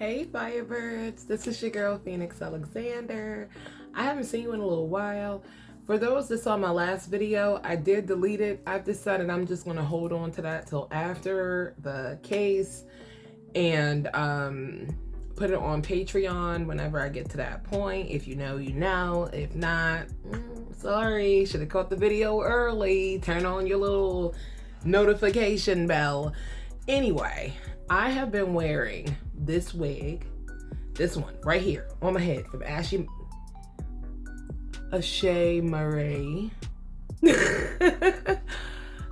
Hey Phire Birds, this is your girl Phoenix Alexander. I haven't seen you in a little while. For those that saw my last video, I did delete it. I've decided I'm just going to hold on to that till after the case and put it on Patreon whenever I get to that point. If you know, you know. If not, sorry, should have caught the video early. Turn on your little notification bell. Anyway, I have been wearing this wig, this one right here on my head from Ashimary.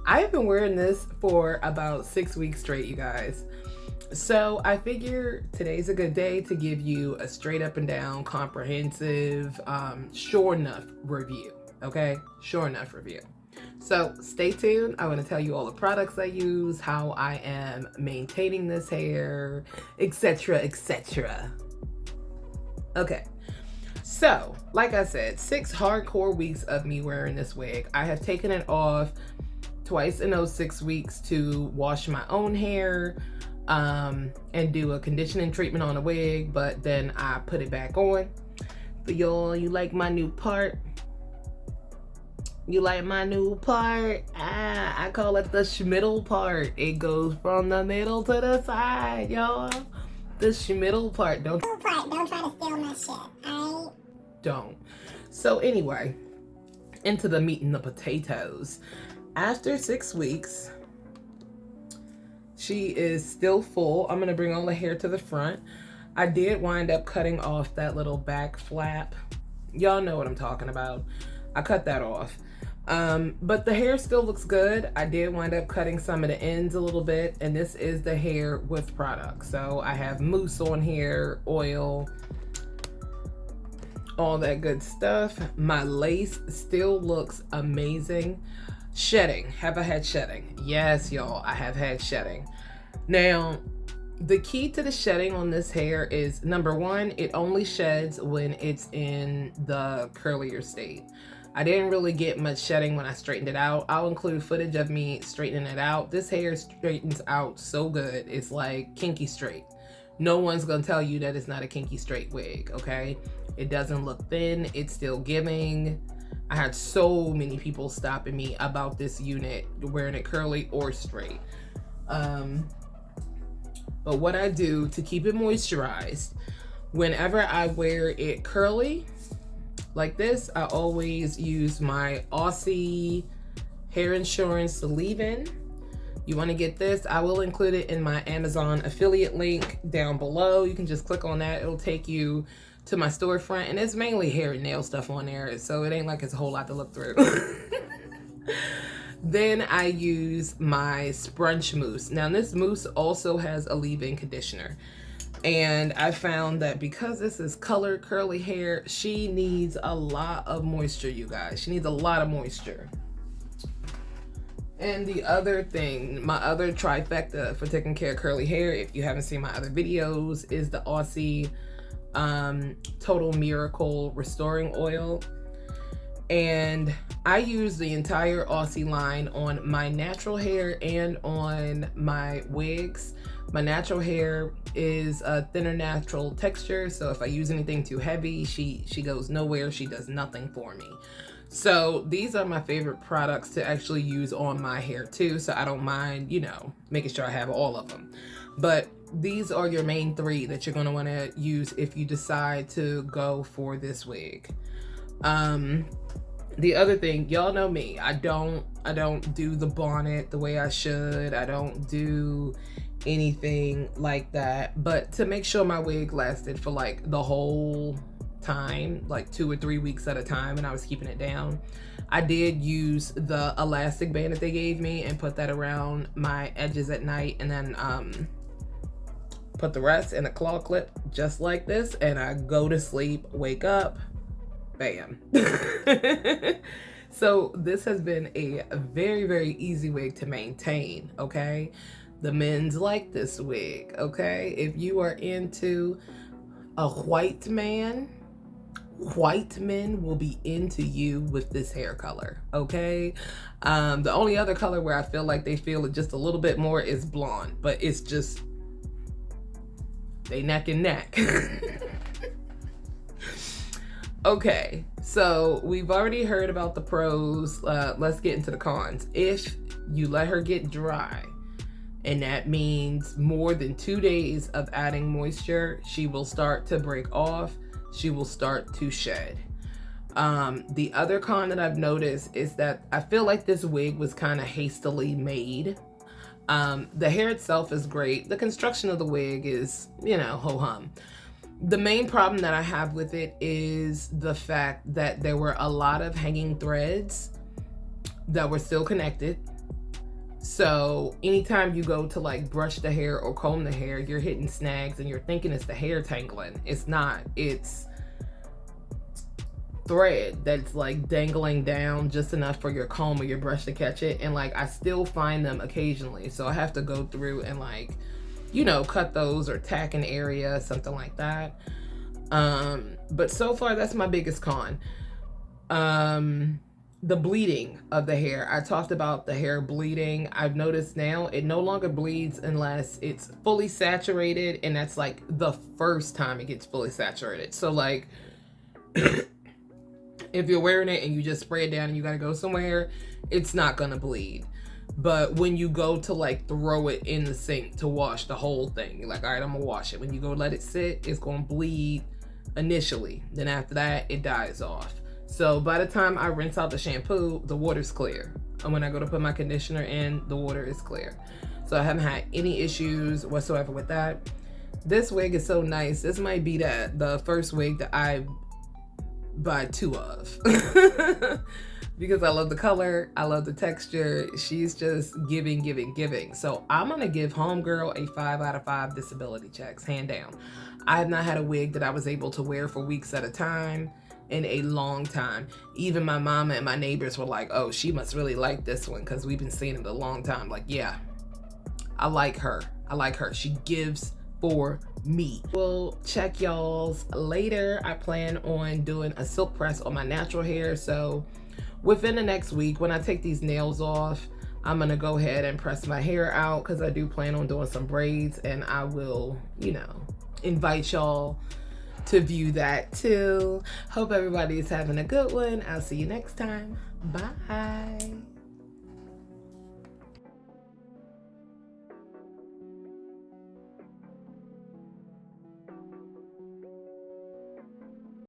I've been wearing this for about 6 weeks straight, you guys. So I figure today's a good day to give you a straight up and down, comprehensive, sure enough review. Okay, sure enough review. So stay tuned. I want to tell you all the products I use, how I am maintaining this hair, etc., etc. Okay, so like I said, 6 hardcore weeks of me wearing this wig. I have taken it off twice in those 6 weeks to wash my own hair and do a conditioning treatment on the wig, but then I put it back on. For y'all, you like my new part? You like my new part? I call it the schmiddle part. It goes from the middle to the side, y'all. The schmiddle part. Don't try to steal my shit. Don't. So anyway, into the meat and the potatoes. After 6 weeks, she is still full. I'm gonna bring all the hair to the front. I did wind up cutting off that little back flap. Y'all know what I'm talking about. I cut that off. But the hair still looks good. I did wind up cutting some of the ends a little bit, and this is the hair with product. So I have mousse on here, oil, all that good stuff. My lace still looks amazing. Shedding. Have I had shedding? Yes, y'all, I have had shedding. Now, the key to the shedding on this hair is, number one, it only sheds when it's in the curlier state. I didn't really get much shedding when I straightened it out. I'll include footage of me straightening it out. This hair straightens out so good. It's like kinky straight. No one's gonna tell you that it's not a kinky straight wig, okay? It doesn't look thin. It's still giving. I had so many people stopping me about this unit, wearing it curly or straight. But what I do to keep it moisturized, whenever I wear it curly, like this, I always use my Aussie hair insurance leave-in. You want to get this, I will include it in my Amazon affiliate link down below. You can just click on that. It'll take you to my storefront, and it's mainly hair and nail stuff on there, so it ain't like it's a whole lot to look through. Then I use my Sprunch Mousse. Now this mousse also has a leave-in conditioner. And I found that because this is colored curly hair, she needs a lot of moisture, you guys. She needs a lot of moisture. And the other thing, my other trifecta for taking care of curly hair, if you haven't seen my other videos, is the Aussie Total Miracle Restoring Oil. And I use the entire Aussie line on my natural hair and on my wigs. My natural hair is a thinner natural texture, so if I use anything too heavy, she goes nowhere. She does nothing for me. So these are my favorite products to actually use on my hair too, so I don't mind, you know, making sure I have all of them. But these are your main 3 that you're gonna wanna use if you decide to go for this wig. The other thing, y'all know me, I don't do the bonnet the way I should. I don't do anything like that, but to make sure my wig lasted for like the whole time, like 2 or 3 weeks at a time, and I was keeping it down, I did use the elastic band that they gave me and put that around my edges at night, and then put the rest in a claw clip just like this, and I go to sleep, wake up, bam. So this has been a very, very easy wig to maintain, okay? The men's like this wig, okay? If you are into a white man, white men will be into you with this hair color, okay? The only other color where I feel like they feel it just a little bit more is blonde, but it's just They neck and neck. Okay, so we've already heard about the pros. Let's get into the cons. If you let her get dry, and that means more than 2 days of adding moisture, she will start to break off. She will start to shed. The other con that I've noticed is that I feel like this wig was kind of hastily made. The hair itself is great. The construction of the wig is, you know, ho-hum. The main problem that I have with it is the fact that there were a lot of hanging threads that were still connected. So anytime you go to like brush the hair or comb the hair, you're hitting snags and you're thinking it's the hair tangling. It's not. It's thread that's like dangling down just enough for your comb or your brush to catch it. And like I still find them occasionally. So I have to go through and like, you know, cut those or tack an area, something like that. But so far, that's my biggest con. The bleeding of the hair. I talked about the hair bleeding. I've noticed now it no longer bleeds unless it's fully saturated, and that's like the first time it gets fully saturated. So like, if you're wearing it and you just spray it down and you gotta go somewhere, it's not gonna bleed. But when you go to like throw it in the sink to wash the whole thing, you're like, all right, I'm gonna wash it. When you go let it sit, it's gonna bleed initially. Then after that, it dies off. So by the time I rinse out the shampoo, the water's clear. And when I go to put my conditioner in, the water is clear. So I haven't had any issues whatsoever with that. This wig is so nice. This might be the first wig that I buy 2 of. Because I love the color, I love the texture. She's just giving. So I'm gonna give Homegirl a 5 out of 5 disability checks, hand down. I have not had a wig that I was able to wear for weeks at a time in a long time. Even my mama and my neighbors were like, oh, she must really like this one because we've been seeing it a long time. Like, yeah, I like her. She gives for me. We'll check y'all's later. I plan on doing a silk press on my natural hair. So within the next week, when I take these nails off, I'm gonna go ahead and press my hair out because I do plan on doing some braids, and I will, you know, invite y'all to view that too. Hope everybody's having a good one. I'll see you next time. Bye.